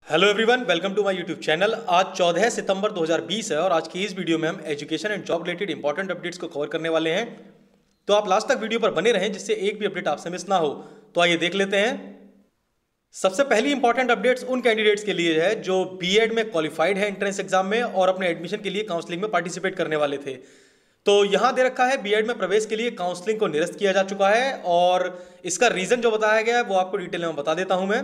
Hello everyone, welcome to my YouTube channel. आज 14 सितंबर 2020 है और आज की इस वीडियो में हम education and job related important updates को कवर करने वाले हैं। तो आप लास्ट तक वीडियो पर बने रहें जिससे एक भी अपडेट आपसे मिस ना हो। तो आइए देख लेते हैं। सबसे पहली इंपॉर्टेंट अपडेट्स उन कैंडिडेट्स के लिए है जो बीएड में क्वालिफाइड है एंट्रेंस एग्जाम में और अपने एडमिशन के लिए काउंसलिंग में पार्टिसिपेट करने वाले थे। तो यहां दे रखा है बीएड में प्रवेश के लिए काउंसलिंग को निरस्त किया जा चुका है और इसका रीजन जो बताया गया है वो आपको डिटेल में बता देता हूं मैं।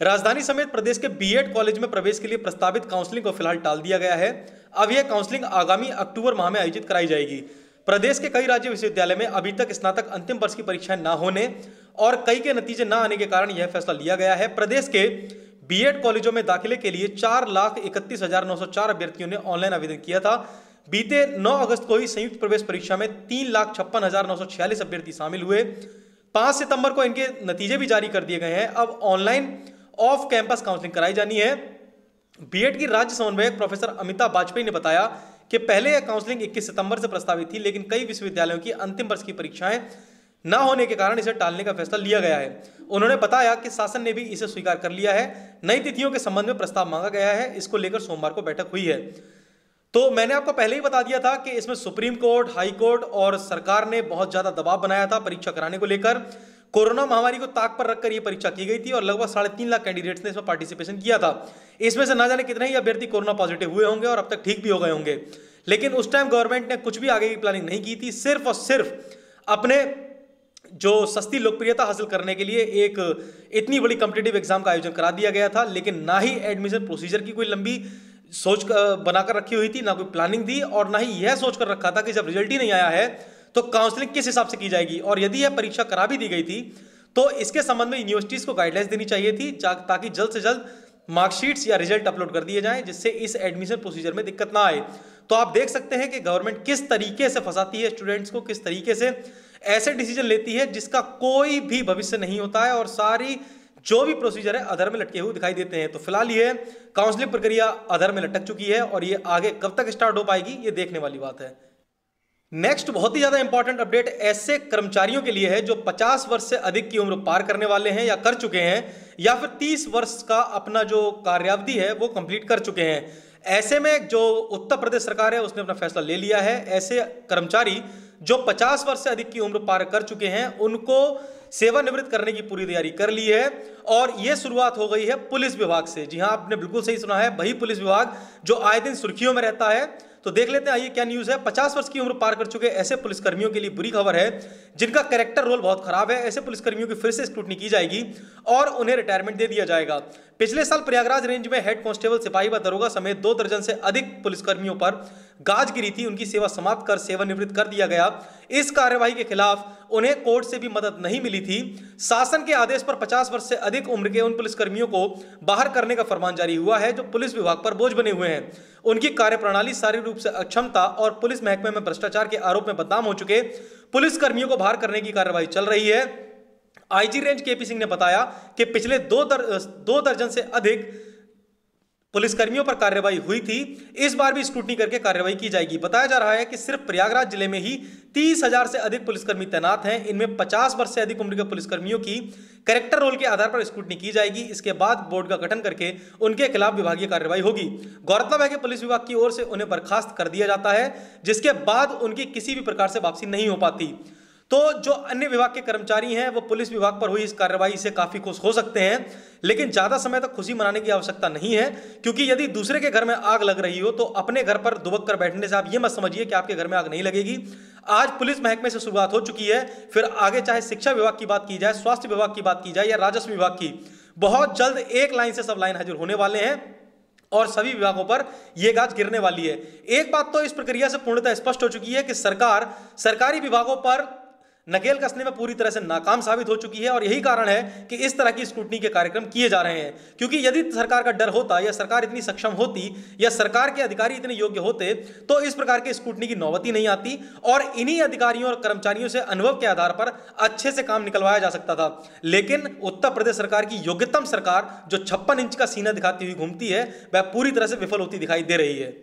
राजधानी समेत प्रदेश के बीएड कॉलेज में प्रवेश के लिए प्रस्तावित काउंसलिंग को फिलहाल टाल दिया गया है। अब यह काउंसलिंग आगामी अक्टूबर माह में आयोजित कराई जाएगी। प्रदेश के कई राज्य विश्वविद्यालय में अभी तक स्नातक अंतिम वर्ष की परीक्षाएं न होने और कई के नतीजे न आने के कारण यह फैसला लिया गया है। प्रदेश के बीएड कॉलेजों में दाखिले के लिए 4,31,904 अभ्यर्थियों ने ऑनलाइन आवेदन किया था। बीते 9 अगस्त को ही संयुक्त प्रवेश परीक्षा में 3,56,946 अभ्यर्थी शामिल हुए। 5 सितंबर को इनके नतीजे भी जारी कर दिए गए हैं। अब ऑनलाइन ऑफ कैंपस काउंसलिंग कराई जानी है। बीएड की राज्य समन्वयक प्रोफेसर अमिता वाजपेयी ने बताया कि पहले यह काउंसलिंग 21 सितंबर से प्रस्तावित थी, लेकिन कई विश्वविद्यालयों की अंतिम वर्ष की परीक्षाएं न होने के कारण इसे टालने का फैसला लिया गया है। उन्होंने बताया कि शासन ने भी इसे स्वीकार कर लिया है। नई तिथियों के संबंध में प्रस्ताव मांगा गया है। इसको लेकर सोमवार को बैठक हुई है। तो मैंने आपको पहले ही बता दिया था कि इसमें सुप्रीम कोर्ट, हाई कोर्ट और सरकार ने बहुत ज्यादा दबाव बनाया था परीक्षा कराने को लेकर। कोरोना महामारी को ताक पर रखकर यह परीक्षा की गई थी और लगभग 3.5 लाख कैंडिडेट्स ने इसमें पार्टिसिपेशन किया था। इसमें से ना जाने कितने ही अभ्यर्थी कोरोना पॉजिटिव हुए होंगे और अब तक ठीक भी हो गए होंगे। लेकिन उस टाइम गवर्नमेंट ने कुछ भी आगे की प्लानिंग नहीं की थी। सिर्फ और सिर्फ अपने जो सस्ती लोकप्रियता हासिल करने के लिए एक इतनी बड़ी कॉम्पिटिटिव एग्जाम का आयोजन करा दिया गया था। लेकिन ना ही एडमिशन प्रोसीजर की कोई लंबी सोच बनाकर रखी हुई थी, ना कोई प्लानिंग थी और ना ही यह सोच कर रखा था कि जब रिजल्ट ही नहीं आया है तो काउंसलिंग किस हिसाब से की जाएगी। और यदि यह परीक्षा करा भी दी गई थी तो इसके संबंध में यूनिवर्सिटीज को गाइडलाइंस देनी चाहिए थी ताकि जल्द से जल्द मार्कशीट्स या रिजल्ट अपलोड कर दिए जाएं, जिससे इस एडमिशन प्रोसीजर में दिक्कत ना आए। तो आप देख सकते हैं कि गवर्नमेंट किस तरीके से फंसाती है स्टूडेंट्स को, किस तरीके से ऐसे डिसीजन लेती है जिसका कोई भी भविष्य नहीं होता है और सारी जो भी प्रोसीजर है अधर में लटके हुए दिखाई देते हैं। तो फिलहाल ये काउंसलिंग प्रक्रिया अधर में लटक चुकी है और ये आगे कब तक स्टार्ट हो पाएगी ये देखने वाली बात है। नेक्स्ट बहुत ही ज्यादा इंपॉर्टेंट अपडेट ऐसे कर्मचारियों के लिए है जो 50 वर्ष से अधिक की उम्र पार करने वाले हैं या कर चुके हैं या फिर 30 वर्ष का अपना जो कार्यावधि है वो कंप्लीट कर चुके हैं। ऐसे में जो उत्तर प्रदेश सरकार है उसने अपना फैसला ले लिया है। ऐसे कर्मचारी जो 50 वर्ष से अधिक की उम्र पार कर चुके हैं उनको सेवानिवृत्त करने की पूरी तैयारी कर ली है और यह शुरुआत हो गई है पुलिस विभाग से। जी हां, आपने बिल्कुल सही सुना है, वही पुलिस विभाग जो आए दिन सुर्खियों में रहता है। तो देख लेते हैं आइए क्या न्यूज है। 50 वर्ष की उम्र पार कर चुके ऐसे पुलिसकर्मियों के लिए बुरी खबर है जिनका कैरेक्टर रोल बहुत खराब है। ऐसे पुलिसकर्मियों की फिर से स्क्रूटनी की जाएगी और उन्हें रिटायरमेंट दे दिया जाएगा। पिछले साल प्रयागराज रेंज में हेड कांस्टेबल, सिपाही व दरोगा समेत 2 दर्जन से अधिक पुलिसकर्मियों पर गाज गिरी थी। उनकी सेवा समाप्त कर सेवानिवृत्त कर दिया गया। इस कार्यवाही के खिलाफ उन्हें कोर्ट से भी मदद नहीं मिली थी। शासन के आदेश पर 50 वर्ष से अधिक उम्र के उन पुलिसकर्मियों को बाहर करने का फरमान जारी हुआ है जो पुलिस विभाग पर बोझ बने हुए हैं। उनकी कार्यप्रणाली शारीरिक रूप से अक्षमता और पुलिस महकमे में भ्रष्टाचार के आरोप में बदनाम हो चुके पुलिसकर्मियों को बाहर करने की कार्यवाही चल रही है। आईजी रेंज केपी सिंह ने बताया कि पिछले 2 दर्जन से अधिक पुलिसकर्मियों पर कार्रवाई हुई थी। इस बार भी स्क्रूटनी करके कार्रवाई की जाएगी। बताया जा रहा है कि सिर्फ प्रयागराज जिले में ही 30,000 से अधिक पुलिसकर्मी तैनात हैं। इनमें 50 वर्ष से अधिक उम्र के पुलिसकर्मियों की कैरेक्टर रोल के आधार पर स्क्रूटनी की जाएगी। इसके बाद बोर्ड का गठन करके उनके खिलाफ विभागीय कार्रवाई होगी। गौरतलब है कि पुलिस विभाग की ओर से उन्हें बर्खास्त कर दिया जाता है जिसके बाद उनकी किसी भी प्रकार से वापसी नहीं हो पाती। तो जो अन्य विभाग के कर्मचारी हैं वो पुलिस विभाग पर हुई इस कार्रवाई से काफी खुश हो सकते हैं, लेकिन ज्यादा समय तक खुशी मनाने की आवश्यकता नहीं है, क्योंकि यदि दूसरे के घर में आग लग रही हो तो अपने घर पर दुबक कर बैठने से आप ये मत समझिए कि आपके घर में आग नहीं लगेगी। आज पुलिस महकमे से शुरुआत हो चुकी है, फिर आगे चाहे शिक्षा विभाग की बात की जाए, स्वास्थ्य विभाग की बात की जाए या राजस्व विभाग की, बहुत जल्द एक लाइन से सब लाइन हाजिर होने वाले हैं और सभी विभागों पर यह गाज गिरने वाली है। एक बात तो इस प्रक्रिया से पूर्णतः स्पष्ट हो चुकी है कि सरकार सरकारी विभागों पर नकेल कसने में पूरी तरह से नाकाम साबित हो चुकी है और यही कारण है कि इस तरह की स्क्रूटनी के कार्यक्रम किए जा रहे हैं। क्योंकि यदि सरकार का डर होता या सरकार इतनी सक्षम होती या सरकार के अधिकारी इतने योग्य होते तो इस प्रकार के स्क्रूटनी की नौबत ही नहीं आती और इन्हीं अधिकारियों और कर्मचारियों से अनुभव के आधार पर अच्छे से काम निकलवाया जा सकता था। लेकिन उत्तर प्रदेश सरकार की योग्यतम सरकार जो 56 इंच का सीना दिखाती हुई घूमती है वह पूरी तरह से विफल होती दिखाई दे रही है।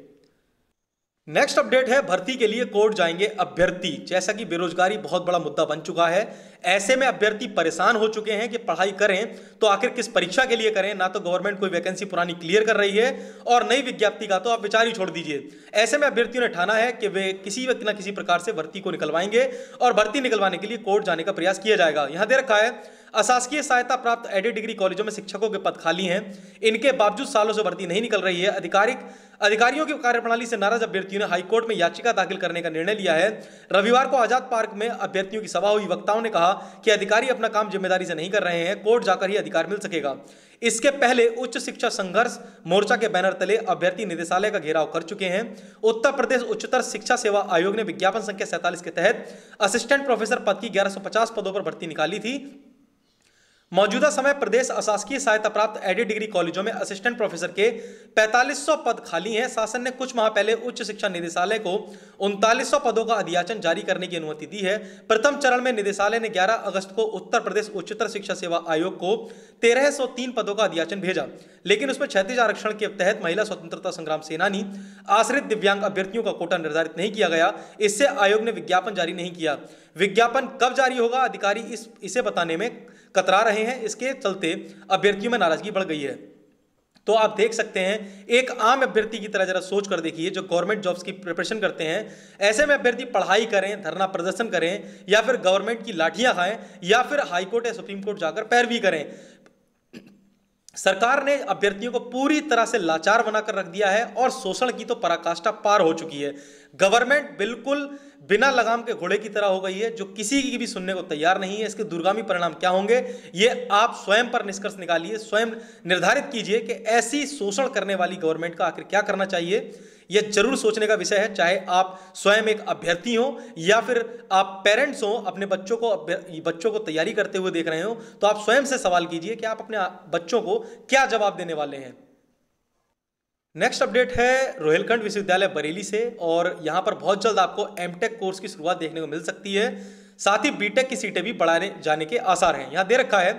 नेक्स्ट अपडेट है, भर्ती के लिए कोर्ट जाएंगे अभ्यर्थी। जैसा कि बेरोजगारी बहुत बड़ा मुद्दा बन चुका है, ऐसे में अभ्यर्थी परेशान हो चुके हैं कि पढ़ाई करें तो आखिर किस परीक्षा के लिए करें। ना तो गवर्नमेंट कोई वैकेंसी पुरानी क्लियर कर रही है और नई विज्ञप्ति का तो आप विचार ही छोड़ दीजिए। ऐसे में अभ्यर्थियों ने ठाना है कि वे किसी न किसी प्रकार से भर्ती को निकलवाएंगे और भर्ती निकलवाने के लिए कोर्ट जाने का प्रयास किया जाएगा। यहां दे रखा है, अशासकीय सहायता प्राप्त एडेड डिग्री कॉलेजों में शिक्षकों के पद खाली हैं, इनके बावजूद सालों से भर्ती नहीं निकल रही है। अधिकारियों की कार्यप्रणाली से नाराज अभ्यर्थियों ने हाईकोर्ट में याचिका दाखिल करने का निर्णय लिया है। रविवार को आजाद पार्क में अभ्यर्थियों की सभा हुई। वक्ताओं ने कहा कि अधिकारी अपना काम जिम्मेदारी से नहीं कर रहे हैं, कोर्ट जाकर ही अधिकार मिल सकेगा। इसके पहले उच्च शिक्षा संघर्ष मोर्चा के बैनर तले अभ्यर्थी निदेशालय का घेराव कर चुके हैं। उत्तर प्रदेश उच्चतर शिक्षा सेवा आयोग ने विज्ञापन संख्या 47 के तहत असिस्टेंट प्रोफेसर पद की 1150 पदों पर भर्ती निकाली थी। मौजूदा समय प्रदेश अशासकीय सहायता प्राप्त एडेड डिग्री कॉलेजों में असिस्टेंट प्रोफेसर के 4500 पद खाली हैं। शासन ने कुछ माह पहले उच्च शिक्षा निदेशालय को 3900 पदों का अधियाचन जारी करने की अनुमति दी है। प्रथम चरण में निदेशालय ने 11 अगस्त को उत्तर प्रदेश उच्चतर शिक्षा सेवा आयोग को 1303 पदों का अधियाचन भेजा, लेकिन उसमें क्षैतिज आरक्षण के तहत महिला स्वतंत्रता संग्राम सेनानी, आश्रित दिव्यांग अभ्यर्थियों का कोटा निर्धारित नहीं किया गया। इससे आयोग ने विज्ञापन जारी नहीं किया। विज्ञापन कब जारी होगा, अधिकारी इसे बताने में कतरा रहे हैं। इसके चलते अभ्यर्थियों में नाराजगी बढ़ गई है। तो आप देख सकते हैं, एक आम अभ्यर्थी की तरह जरा सोच कर देखिए जो गवर्नमेंट जॉब्स की प्रिपरेशन करते हैं। ऐसे में अभ्यर्थी पढ़ाई करें, धरना प्रदर्शन करें, या फिर गवर्नमेंट की लाठियां खाएं, या फिर हाईकोर्ट या सुप्रीम कोर्ट जाकर पैरवी करें। सरकार ने अभ्यर्थियों को पूरी तरह से लाचार बनाकर रख दिया है और शोषण की तो पराकाष्ठा पार हो चुकी है। गवर्नमेंट बिल्कुल बिना लगाम के घोड़े की तरह हो गई है, जो किसी की भी सुनने को तैयार नहीं है। इसके दूरगामी परिणाम क्या होंगे, ये आप स्वयं पर निष्कर्ष निकालिए, स्वयं निर्धारित कीजिए कि ऐसी शोषण करने वाली गवर्नमेंट का आखिर क्या करना चाहिए। यह जरूर सोचने का विषय है, चाहे आप स्वयं एक अभ्यर्थी हो या फिर आप पेरेंट्स हो, अपने बच्चों को तैयारी करते हुए देख रहे हो, तो आप स्वयं से सवाल कीजिए कि आप अपने बच्चों को क्या जवाब देने वाले हैं। नेक्स्ट अपडेट है रोहिलखंड विश्वविद्यालय बरेली से, और यहां पर बहुत जल्द आपको एमटेक कोर्स की शुरुआत देखने को मिल सकती है। साथ ही बीटेक की सीटें भी बढ़ाने जाने के आसार हैं। यहां दे रखा है,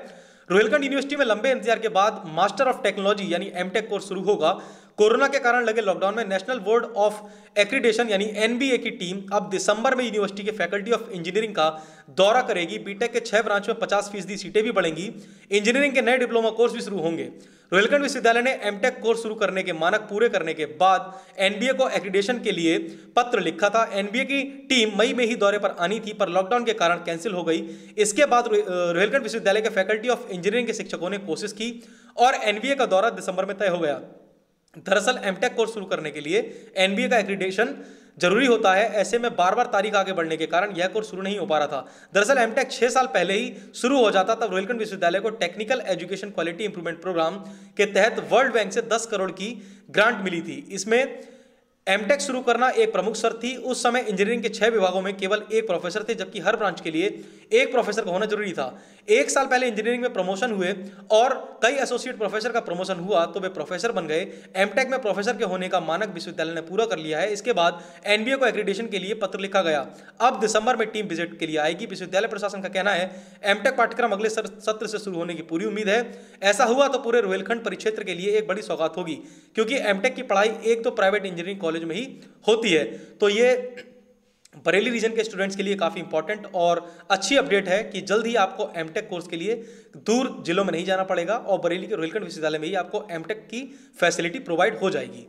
रोहिलखंड यूनिवर्सिटी में लंबे इंतजार के बाद मास्टर ऑफ टेक्नोलॉजी यानी एमटेक कोर्स शुरू होगा। कोरोना के कारण लगे लॉकडाउन में नेशनल बोर्ड ऑफ एक्रीडेशन यानी एनबीए की टीम अब दिसंबर में यूनिवर्सिटी के फैकल्टी ऑफ इंजीनियरिंग का दौरा करेगी। बीटेक के 6 ब्रांच में 50% सीटें भी बढ़ेंगी। इंजीनियरिंग के नए डिप्लोमा कोर्स भी शुरू होंगे। रोहिलखंड विश्वविद्यालय ने एमटेक कोर्स शुरू करने के मानक पूरे करने के बाद एनबीए को एक्रीडेशन के लिए पत्र लिखा था। एनबीए की टीम मई में ही दौरे पर आनी थी, पर लॉकडाउन के कारण कैंसिल हो गई। इसके बाद रोहिलखंड विश्वविद्यालय के फैकल्टी ऑफ इंजीनियरिंग के शिक्षकों ने कोशिश की और एनबीए का दौरा दिसंबर में तय हो गया। दरअसल एमटेक कोर्स शुरू करने के लिए एनबीए का एक्रीडेशन जरूरी होता है। ऐसे में बार बार तारीख आगे बढ़ने के कारण यह कोर्स शुरू नहीं हो पा रहा था। दरअसल एमटेक 6 साल पहले ही शुरू हो जाता, तब रोहिलखंड विश्वविद्यालय को technical education quality improvement programme के तहत वर्ल्ड बैंक से 10 करोड़ की ग्रांट मिली थी। इसमें एमटेक शुरू करना एक प्रमुख शर्त थी। उस समय इंजीनियरिंग के 6 विभागों में केवल 1 प्रोफेसर थे, जबकि हर ब्रांच के लिए 1 प्रोफेसर का होना जरूरी था। 1 साल पहले इंजीनियरिंग में प्रमोशन हुए और कई एसोसिएट प्रोफेसर का प्रमोशन हुआ तो वे प्रोफेसर बन गए। एमटेक में प्रोफेसर के होने का मानक विश्वविद्यालय ने पूरा कर लिया है। इसके बाद एनबीए को एक्रीडेशन के लिए पत्र लिखा गया। अब दिसंबर में टीम विजिट के लिए आएगी। विश्वविद्यालय प्रशासन का कहना है एमटेक पाठ्यक्रम अगले सत्र से शुरू होने की पूरी उम्मीद है। ऐसा हुआ तो पूरे रोहिलखंड परिक्षेत्र के लिए एक बड़ी सौगात होगी, क्योंकि एमटेक की पढ़ाई एक तो प्राइवेट इंजीनियरिंग कॉलेज में ही होती है। तो ये बरेली रीजन के स्टूडेंट्स के लिए काफी इंपॉर्टेंट और अच्छी अपडेट है कि जल्द ही आपको एमटेक कोर्स के लिए दूर जिलों में नहीं जाना पड़ेगा और बरेली के रोहिलखंड विश्वविद्यालय में ही आपको एमटेक की फैसिलिटी प्रोवाइड हो जाएगी।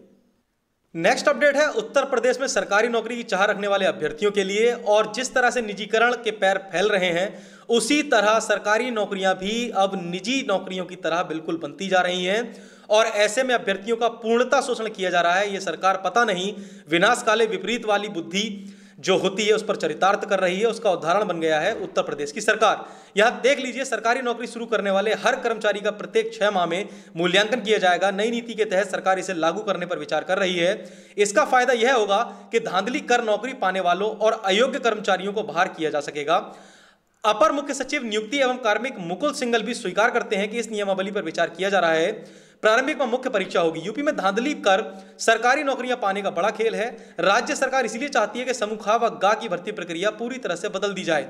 नेक्स्ट अपडेट है उत्तर प्रदेश में सरकारी नौकरी की चाह रखने वाले अभ्यर्थियों के लिए, और जिस तरह से निजीकरण के पैर फैल रहे हैं उसी तरह सरकारी नौकरियां भी अब निजी नौकरियों की तरह बिल्कुल बनती जा रही हैं, और ऐसे में अभ्यर्थियों का पूर्णतः शोषण किया जा रहा है। यह सरकार पता नहीं विनाशकाले विपरीत वाली बुद्धि जो होती है उस पर चरितार्थ कर रही है। उसका उदाहरण बन गया है उत्तर प्रदेश की सरकार। यहां देख लीजिए, सरकारी नौकरी शुरू करने वाले हर कर्मचारी का प्रत्येक 6 माह में मूल्यांकन किया जाएगा। नई नीति के तहत सरकार इसे लागू करने पर विचार कर रही है। इसका फायदा यह होगा कि धांधली कर नौकरी पाने वालों और अयोग्य कर्मचारियों को बाहर किया जा सकेगा। अपर मुख्य सचिव नियुक्ति एवं कार्मिक मुकुल सिंघल भी स्वीकार करते हैं कि इस नियमावली पर विचार किया जा रहा है। प्रारंभिक में मुख्य परीक्षा होगी। यूपी में धांधली कर सरकारी नौकरियां पाने का बड़ा खेल है। राज्य सरकार इसलिए चाहती है कि समूह ख व ग की भर्ती प्रक्रिया पूरी तरह से बदल दी जाए।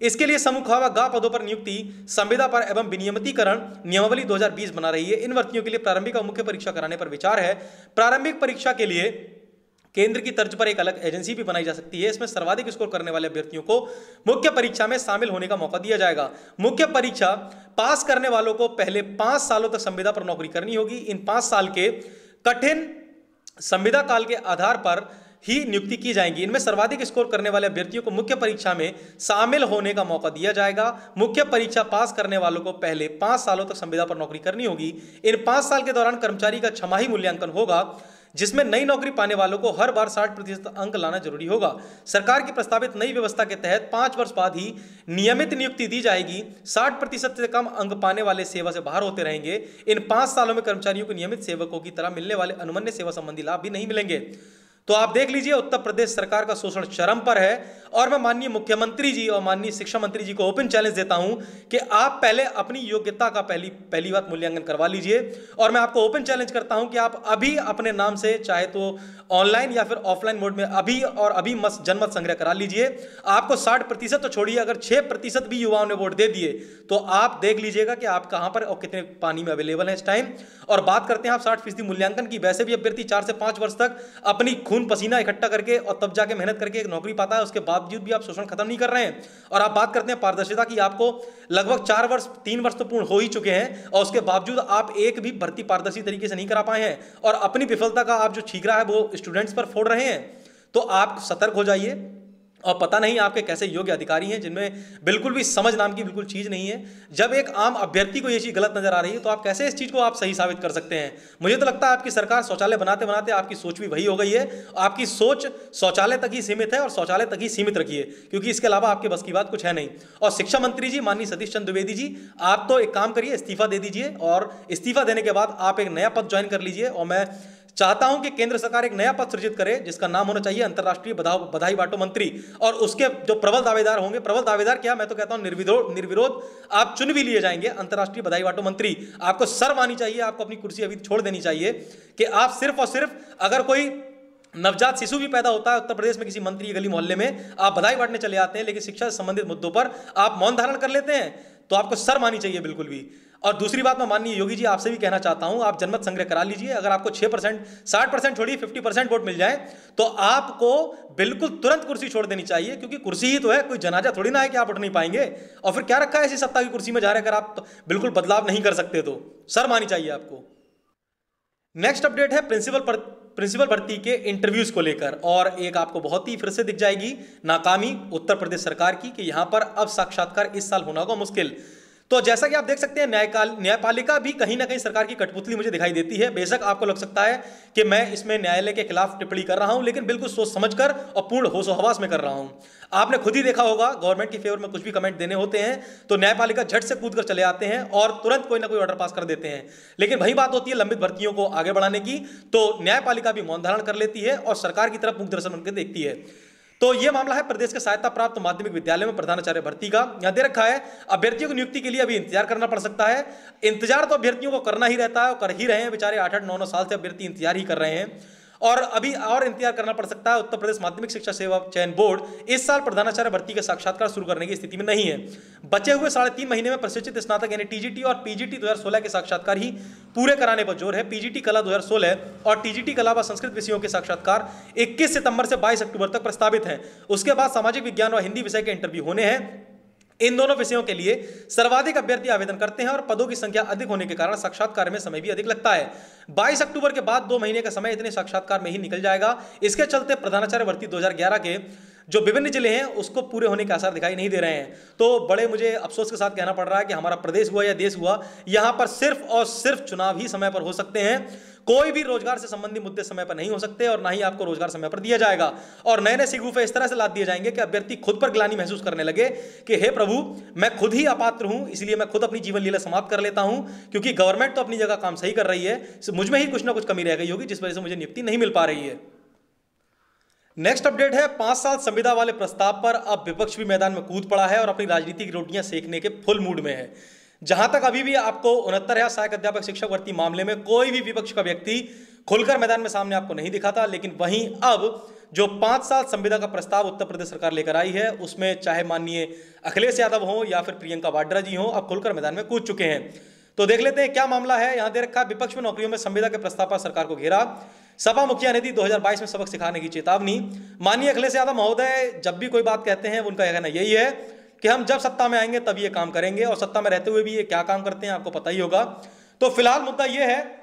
इसके लिए समूह ख व ग पदों पर नियुक्ति, संविदा पर एवं विनियमितीकरण नियमावली 2020 बना रही है। इन भर्तियों के लिए प्रारंभिक और मुख्य परीक्षा कराने पर विचार है। प्रारंभिक परीक्षा के लिए केंद्र की तर्ज पर एक अलग एजेंसी भी बनाई जा सकती है। इसमें सर्वाधिक स्कोर करने वाले अभ्यर्थियों को मुख्य परीक्षा में शामिल होने का मौका दिया जाएगा। मुख्य परीक्षा पास करने वालों को पहले 5 सालों तक संविदा पर नौकरी करनी होगी। इन 5 साल के कठिन संविदा काल के आधार पर ही नियुक्ति की जाएगी। इनमें सर्वाधिक स्कोर करने वाले अभ्यर्थियों को मुख्य परीक्षा में शामिल होने का मौका दिया जाएगा। मुख्य परीक्षा पास करने वालों को पहले 5 सालों तक संविदा पर नौकरी करनी होगी। इन 5 साल के दौरान कर्मचारी का छमाही मूल्यांकन होगा, जिसमें नई नौकरी पाने वालों को हर बार 60% अंक लाना जरूरी होगा। सरकार की प्रस्तावित नई व्यवस्था के तहत 5 वर्ष बाद ही नियमित नियुक्ति दी जाएगी। 60% से कम अंक पाने वाले सेवा से बाहर होते रहेंगे। इन 5 सालों में कर्मचारियों को नियमित सेवकों की तरह मिलने वाले अनुमन्य सेवा संबंधी लाभ भी नहीं मिलेंगे। तो आप देख लीजिए, उत्तर प्रदेश सरकार का शोषण चरम पर है। और मैं माननीय मुख्यमंत्री जी और माननीय शिक्षा मंत्री जी को ओपन चैलेंज देता हूं कि आप पहले अपनी योग्यता का पहली बात मूल्यांकन करवा लीजिए। और मैं आपको ओपन चैलेंज करता हूं कि आप अभी अपने नाम से, चाहे तो ऑनलाइन या फिर ऑफलाइन मोड में, अभी जनमत संग्रह करा लीजिए। आपको 60% तो छोड़िए, अगर 6% भी युवाओं ने वोट दे दिए तो आप देख लीजिएगा कि आप कहां पर और कितने पानी में अवेलेबल है इस टाइम। और बात करते हैं आप 60% मूल्यांकन की। वैसे भी अभ्यर्थी 4 से 5 वर्ष तक अपनी खून पसीना इकट्ठा करके और तब जाके मेहनत करके एक नौकरी पाता है, उसके बावजूद भी आप शोषण खत्म नहीं कर रहे हैं। और आप बात करते हैं पारदर्शिता की, आपको लगभग 3 वर्ष तो पूर्ण हो ही चुके हैं और उसके बावजूद आप एक भी भर्ती पारदर्शी तरीके से नहीं करा पाए हैं और अपनी विफलता का आप जो ठीकरा है वो स्टूडेंट्स पर फोड़ रहे हैं। तो आप सतर्क हो जाइए। और पता नहीं आपके कैसे योग्य अधिकारी हैं जिनमें बिल्कुल भी समझ नाम की बिल्कुल चीज नहीं है। जब एक आम अभ्यर्थी को ये चीज गलत नजर आ रही है तो आप कैसे इस चीज को आप सही साबित कर सकते हैं। मुझे तो लगता है आपकी सरकार शौचालय बनाते बनाते आपकी सोच भी वही हो गई है। आपकी सोच शौचालय तक ही सीमित है और शौचालय तक ही सीमित रखिए, क्योंकि इसके अलावा आपके बस की बात कुछ है नहीं। और शिक्षा मंत्री जी माननीय सतीश चंद्र द्विवेदी जी, आप तो एक काम करिए, इस्तीफा दे दीजिए और इस्तीफा देने के बाद आप एक नया पद ज्वाइन कर लीजिए। और मैं चाहता हूं कि केंद्र सरकार एक नया पद सृजित करे जिसका नाम होना चाहिए अंतर्राष्ट्रीय बधाई बांटो मंत्री। और उसके जो प्रबल दावेदार होंगे, प्रबल दावेदार क्या, मैं तो कहता हूं निर्विरोध आप चुन भी लिए जाएंगे अंतर्राष्ट्रीय बधाई बांटो मंत्री। आपको शर्म आनी चाहिए, आपको अपनी कुर्सी अभी छोड़ देनी चाहिए कि आप सिर्फ और सिर्फ, अगर कोई नवजात शिशु भी पैदा होता है उत्तर प्रदेश में किसी मंत्री की गली मोहल्ले में, आप बधाई बांटने चले आते हैं, लेकिन शिक्षा से संबंधित मुद्दों पर आप मौन धारण कर लेते हैं। तो आपको शर्म आनी चाहिए बिल्कुल भी। और दूसरी बात मैं माननीय योगी जी आपसे भी कहना चाहता हूं, आप जनमत संग्रह करा लीजिए। अगर आपको 6%, 60% छोड़िए 50% वोट मिल जाए तो आपको बिल्कुल तुरंत कुर्सी छोड़ देनी चाहिए, क्योंकि कुर्सी ही तो है, कोई जनाजा थोड़ी ना है कि आप उठ नहीं पाएंगे। और फिर क्या रखा है ऐसी सत्ता की कुर्सी में जा रहे, अगर आप तो बिल्कुल बदलाव नहीं कर सकते तो शर्म आनी चाहिए आपको। नेक्स्ट अपडेट है प्रिंसिपल भर्ती के इंटरव्यूज को लेकर, और एक आपको बहुत ही फिर से दिख जाएगी नाकामी उत्तर प्रदेश सरकार की कि यहां पर अब साक्षात्कार इस साल होना होगा मुश्किल। तो जैसा कि आप देख सकते हैं, न्यायपालिका भी कहीं ना कहीं सरकार की कठपुतली मुझे दिखाई देती है। बेशक आपको लग सकता है कि मैं इसमें न्यायालय के खिलाफ टिप्पणी कर रहा हूं, लेकिन बिल्कुल सोच समझकर और पूर्ण होशो-हवास में कर रहा हूं। आपने खुद ही देखा होगा, गवर्नमेंट की फेवर में कुछ भी कमेंट देने होते हैं तो न्यायपालिका झट से कूद कर चले आते हैं और तुरंत कोई ना कोई ऑर्डर पास कर देते हैं। लेकिन वही बात होती है लंबित भर्तियों को आगे बढ़ाने की, तो न्यायपालिका भी मौन धारण कर लेती है और सरकार की तरफ मुख दर्शन बनकर देखती है। तो यह मामला है प्रदेश के सहायता प्राप्त माध्यमिक विद्यालय में प्रधानाचार्य भर्ती का। यहां दे रखा है अभ्यर्थियों की नियुक्ति के लिए अभी इंतजार करना पड़ सकता है। इंतजार तो अभ्यर्थियों को करना ही रहता है और कर ही रहे हैं, बेचारे 8-8, 9-9 साल से अभ्यर्थी इंतजार ही कर रहे हैं। और अभी और इंतजार करना पड़ सकता है। उत्तर प्रदेश माध्यमिक शिक्षा सेवा चयन बोर्ड इस साल प्रधानाचार्य भर्ती के साक्षात्कार शुरू करने की स्थिति में नहीं है। बचे हुए 3.5 महीने में प्रशिक्षित स्नातक यानी टीजीटी और पीजीटी 2016 के साक्षात्कार ही पूरे कराने पर जोर है। पीजीटी कला 2016 और टीजीटी कला व संस्कृत विषयों के साक्षात्कार 21 सितंबर से 22 अक्टूबर तक प्रस्तावित हैं। उसके बाद सामाजिक विज्ञान और हिंदी विषय के इंटरव्यू होने हैं। इन दोनों विषयों के लिए सर्वाधिक अभ्यर्थी आवेदन करते हैं और पदों की संख्या अधिक होने के कारण साक्षात्कार में समय भी अधिक लगता है। 22 अक्टूबर के बाद 2 महीने का समय इतने साक्षात्कार में ही निकल जाएगा। इसके चलते प्रधानाचार्य भर्ती 2011 के जो विभिन्न जिले हैं उसको पूरे होने के आसार दिखाई नहीं दे रहे हैं। तो बड़े मुझे अफसोस के साथ कहना पड़ रहा है कि हमारा प्रदेश हुआ या देश हुआ, यहां पर सिर्फ और सिर्फ चुनाव ही समय पर हो सकते हैं। कोई भी रोजगार से संबंधित मुद्दे समय पर नहीं हो सकते और ना ही आपको रोजगार समय पर दिया जाएगा। और नए नए सिगरूफे इस तरह से लाद दिए जाएंगे कि अभ्यर्थी खुद पर ग्लानि महसूस करने लगे कि हे प्रभु, मैं खुद ही अपात्र हूं, इसलिए मैं खुद अपनी जीवन लीला समाप्त कर लेता हूं, क्योंकि गवर्नमेंट तो अपनी जगह काम सही कर रही है, मुझ में ही कुछ ना कुछ कमी रह गई होगी जिस वजह से मुझे नियुक्ति नहीं मिल पा रही है। नेक्स्ट अपडेट है 5 साल संविदा वाले प्रस्ताव पर अब विपक्ष भी मैदान में कूद पड़ा है और अपनी राजनीतिक रोटियां सेकने के फुल मूड में है। जहां तक अभी भी आपको 69,000 सहायक अध्यापक शिक्षक भर्ती मामले में कोई भी विपक्ष का व्यक्ति खुलकर मैदान में सामने आपको नहीं दिखा था, लेकिन वहीं अब जो 5 साल संविदा का प्रस्ताव उत्तर प्रदेश सरकार लेकर आई है उसमें चाहे माननीय अखिलेश यादव हो या फिर प्रियंका वाड्रा जी हो, अब खुलकर मैदान में कूद चुके हैं। तो देख लेते हैं क्या मामला है। यहां दे रखा है विपक्ष में नौकरियों में संविदा के प्रस्ताव पर सरकार को घेरा। सपा मुखिया ने दी 2022 में सबक सिखाने की चेतावनी। माननीय अखिलेश यादव महोदय जब भी कोई बात कहते हैं उनका कहना यही है कि हम जब सत्ता में आएंगे तब ये काम करेंगे, और सत्ता में रहते हुए भी ये क्या काम करते हैं आपको पता ही होगा। तो फिलहाल मुद्दा ये है,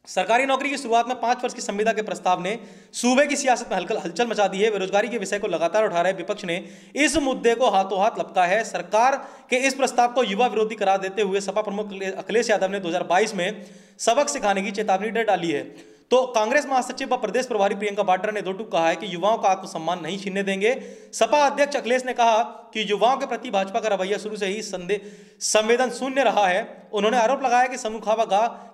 सरकारी नौकरी की शुरुआत में 5 वर्ष की संविदा के प्रस्ताव ने सूबे की सियासत में हलचल मचा दी है। बेरोजगारी के विषय को लगातार उठा रहे विपक्ष ने इस मुद्दे को हाथों हाथ लपका है। सरकार के इस प्रस्ताव को युवा विरोधी करार देते हुए सपा प्रमुख अखिलेश यादव ने 2022 में सबक सिखाने की चेतावनी दे डाली है। तो कांग्रेस महासचिव व प्रदेश प्रभारी प्रियंका वाड्रा ने दो टूक कहा है कि युवाओं का आत्मसम्मान नहीं छीनने देंगे। सपा अध्यक्ष अखिलेश ने कहा कि युवाओं के प्रति भाजपा का रवैया शुरू से ही संवेदन शून्य रहा है। उन्होंने आरोप लगाया कि समूह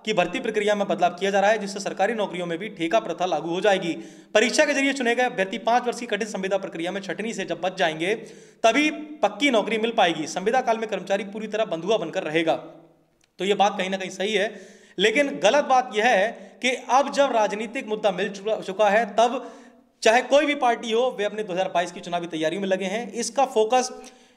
की भर्ती प्रक्रिया में बदलाव किया जा रहा है, जिससे सरकारी नौकरियों में भी ठेका प्रथा लागू हो जाएगी। परीक्षा के जरिए चुने गए अभ्यर्थी 5 वर्ष की कठिन संविदा प्रक्रिया में छटनी से जब बच जाएंगे तभी पक्की नौकरी मिल पाएगी। संविदा काल में कर्मचारी पूरी तरह बंधुआ बनकर रहेगा। तो ये बात कहीं ना कहीं सही है, लेकिन गलत बात यह है कि अब जब राजनीतिक मुद्दा मिल चुका है तब चाहे कोई भी पार्टी हो वे अपने 2022 की चुनावी तैयारी में लगे हैं। इसका फोकस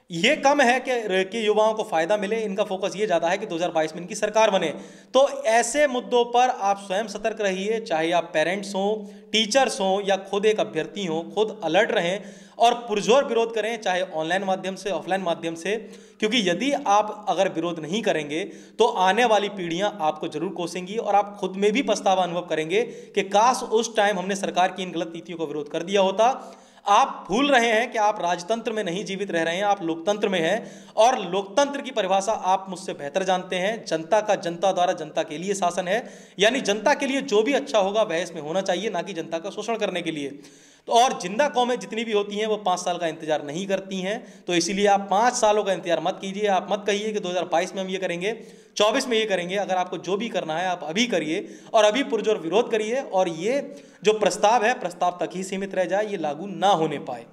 ये कम है कि युवाओं को फायदा मिले, इनका फोकस ये ज्यादा है कि 2022 में इनकी सरकार बने। तो ऐसे मुद्दों पर आप स्वयं सतर्क रहिए, चाहे आप पेरेंट्स हो, टीचर्स हो या खुद एक अभ्यर्थी हो, खुद अलर्ट रहें और पुरजोर विरोध करें, चाहे ऑनलाइन माध्यम से, ऑफलाइन माध्यम से, क्योंकि यदि आप अगर विरोध नहीं करेंगे तो आने वाली पीढ़ियां आपको जरूर कोसेंगी और आप खुद में भी पछतावा अनुभव करेंगे कि काश उस टाइम हमने सरकार की इन गलत नीतियों का विरोध कर दिया होता। आप भूल रहे हैं कि आप राजतंत्र में नहीं जीवित रह रहे हैं, आप लोकतंत्र में हैं, और लोकतंत्र की परिभाषा आप मुझसे बेहतर जानते हैं। जनता का जनता द्वारा जनता के लिए शासन है, यानी जनता के लिए जो भी अच्छा होगा वह इसमें होना चाहिए, ना कि जनता का शोषण करने के लिए। तो और जिंदा कौमें जितनी भी होती हैं वो 5 साल का इंतजार नहीं करती हैं, तो इसीलिए आप 5 सालों का इंतजार मत कीजिए। आप मत कहिए कि 2022 में हम ये करेंगे, 24 में ये करेंगे। अगर आपको जो भी करना है आप अभी करिए और अभी पुरजोर विरोध करिए, और ये जो प्रस्ताव है प्रस्ताव तक ही सीमित रह जाए, ये लागू ना होने पाए।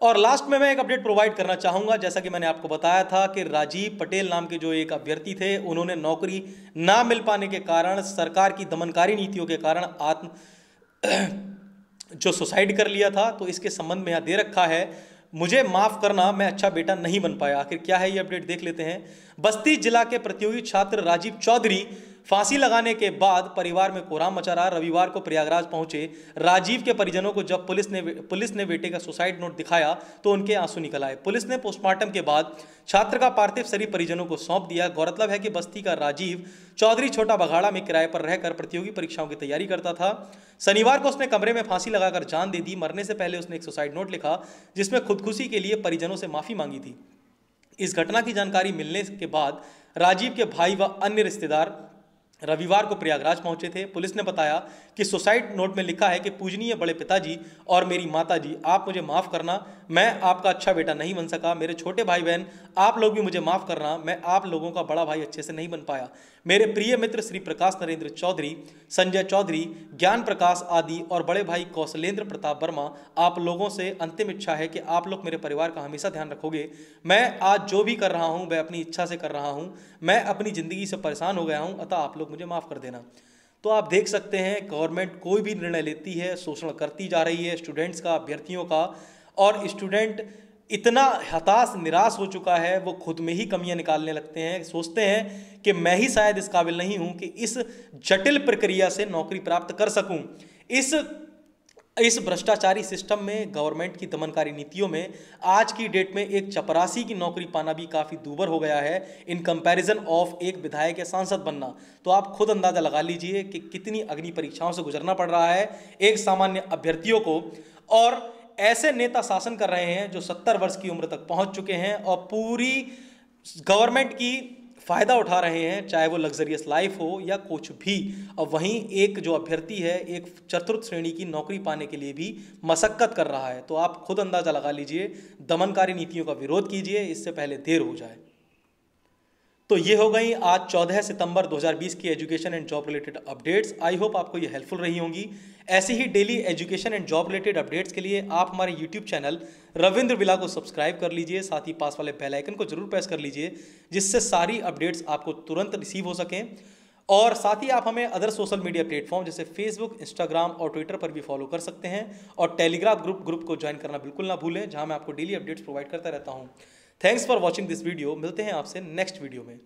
और लास्ट में मैं एक अपडेट प्रोवाइड करना चाहूंगा। जैसा कि मैंने आपको बताया था कि राजीव पटेल नाम के जो एक अभ्यर्थी थे, उन्होंने नौकरी ना मिल पाने के कारण, सरकार की दमनकारी नीतियों के कारण जो सुसाइड कर लिया था। तो इसके संबंध में यहाँ दे रखा है, मुझे माफ करना, मैं अच्छा बेटा नहीं बन पाया। आखिर क्या है ये अपडेट देख लेते हैं। बस्ती जिला के प्रतियोगी छात्र राजीव चौधरी फांसी लगाने के बाद परिवार में कोहराम मचा रहा। रविवार को प्रयागराज पहुंचे राजीव के परिजनों को जब पुलिस ने बेटे का सुसाइड नोट दिखाया तो उनके आंसू निकल आए। पुलिस ने पोस्टमार्टम के बाद छात्र का पार्थिव शरीर परिजनों को सौंप दिया। गौरतलब है कि बस्ती का राजीव चौधरी छोटा बघाड़ा में किराए पर रहकर प्रतियोगी परीक्षाओं की तैयारी करता था। शनिवार को उसने कमरे में फांसी लगाकर जान दे दी। मरने से पहले उसने एक सुसाइड नोट लिखा जिसमें खुदकुशी के लिए परिजनों से माफी मांगी थी। इस घटना की जानकारी मिलने के बाद राजीव के भाई व अन्य रिश्तेदार रविवार को प्रयागराज पहुंचे थे। पुलिस ने बताया कि सुसाइड नोट में लिखा है कि पूजनीय बड़े पिताजी और मेरी माताजी, आप मुझे माफ़ करना, मैं आपका अच्छा बेटा नहीं बन सका। मेरे छोटे भाई बहन, आप लोग भी मुझे माफ़ करना, मैं आप लोगों का बड़ा भाई अच्छे से नहीं बन पाया। मेरे प्रिय मित्र श्री प्रकाश नरेंद्र चौधरी, संजय चौधरी, ज्ञान प्रकाश आदि और बड़े भाई कौशलेंद्र प्रताप वर्मा, आप लोगों से अंतिम इच्छा है कि आप लोग मेरे परिवार का हमेशा ध्यान रखोगे। मैं आज जो भी कर रहा हूँ वह अपनी इच्छा से कर रहा हूँ। मैं अपनी ज़िंदगी से परेशान हो गया हूँ, अतः आप लोग मुझे माफ़ कर देना। तो आप देख सकते हैं गवर्नमेंट कोई भी निर्णय लेती है शोषण करती जा रही है स्टूडेंट्स का, अभ्यर्थियों का, और स्टूडेंट इतना हताश निराश हो चुका है वो खुद में ही कमियां निकालने लगते हैं। सोचते हैं कि मैं ही शायद इस काबिल नहीं हूं कि इस जटिल प्रक्रिया से नौकरी प्राप्त कर सकूं। इस भ्रष्टाचारी सिस्टम में, गवर्नमेंट की दमनकारी नीतियों में आज की डेट में एक चपरासी की नौकरी पाना भी काफ़ी दूभर हो गया है इन कंपैरिजन ऑफ एक विधायक या सांसद बनना। तो आप खुद अंदाज़ा लगा लीजिए कि कितनी अग्नि परीक्षाओं से गुजरना पड़ रहा है एक सामान्य अभ्यर्थियों को। और ऐसे नेता शासन कर रहे हैं जो 70 वर्ष की उम्र तक पहुंच चुके हैं और पूरी गवर्नमेंट की फ़ायदा उठा रहे हैं, चाहे वो लग्जरियस लाइफ हो या कुछ भी। और वहीं एक जो अभ्यर्थी है एक चतुर्थ श्रेणी की नौकरी पाने के लिए भी मशक्कत कर रहा है। तो आप खुद अंदाज़ा लगा लीजिए, दमनकारी नीतियों का विरोध कीजिए, इससे पहले देर हो जाए। तो ये हो गई आज 14 सितंबर 2020 की education and job related updates. I hope आपको ये हेल्पफुल रही होंगी। ऐसे ही daily education and job related updates के लिए आप हमारे यूट्यूब चैनल रविंद्र विला को सब्सक्राइब कर लीजिए, साथ ही पास वाले बेल आइकन को जरूर प्रेस कर लीजिए जिससे सारी अपडेट्स आपको तुरंत रिसीव हो सकें। और साथ ही आप हमें अदर सोशल मीडिया प्लेटफॉर्म जैसे फेसबुक, इंस्टाग्राम और ट्विटर पर भी फॉलो कर सकते हैं। और टेलीग्राम ग्रुप को ज्वाइन करना बिल्कुल ना भूलें, जहां मैं आपको डेली अपडेट्स प्रोवाइड करता रहता हूं। Thanks for watching this video. मिलते हैं आपसे नेक्स्ट वीडियो में।